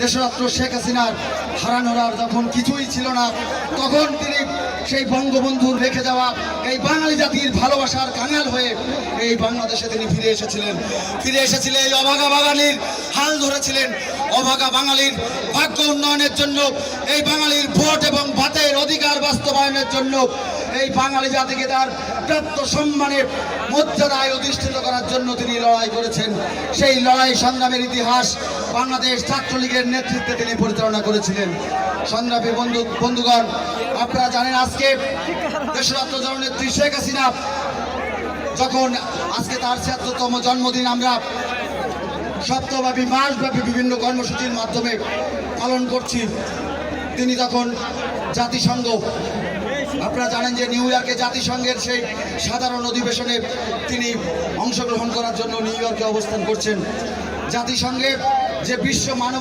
দেশরত্ন শেখ হাসিনার হারানোর আর যখন কিছুই ছিল না, তখন তিনি সেই বঙ্গবন্ধুর রেখে যাওয়া এই বাঙালি জাতির ভালোবাসার কাঙাল হয়ে এই বাংলাদেশে তিনি ফিরে এসেছিলেন। এই অভাগা বাঙালির হাল ধরেছিলেন। অভাগা বাঙালির ভাগ্য উন্নয়নের জন্য, এই বাঙালির ভোট এবং ভাতের অধিকার বাস্তবায়নের জন্য, এই বাঙালি জাতিকে তার প্রাপ্ত সম্মানের মর্যাদায় অধিষ্ঠিত করার জন্য তিনি লড়াই করেছেন। সেই লড়াই সংগ্রামের ইতিহাস বাংলাদেশ ছাত্রলীগের নেতৃত্বে তিনি পরিচালনা করেছিলেন। সংগ্রামী বন্ধুগণ, আপনারা জানেন আজকে দেশরত্ন জননেত্রী শেখ হাসিনা যখন আজকে তার ৭৬তম জন্মদিন আমরা সপ্তাহব্যাপী মাসব্যাপী বিভিন্ন কর্মসূচির মাধ্যমে পালন করছি, তিনি তখন জাতিসংঘ, আপনারা জানেন যে নিউ ইয়র্কে জাতিসংঘের সেই সাধারণ অধিবেশনে তিনি অংশগ্রহণ করার জন্য নিউ ইয়র্কে অবস্থান করছেন। জাতিসংঘে যে বিশ্ব মানব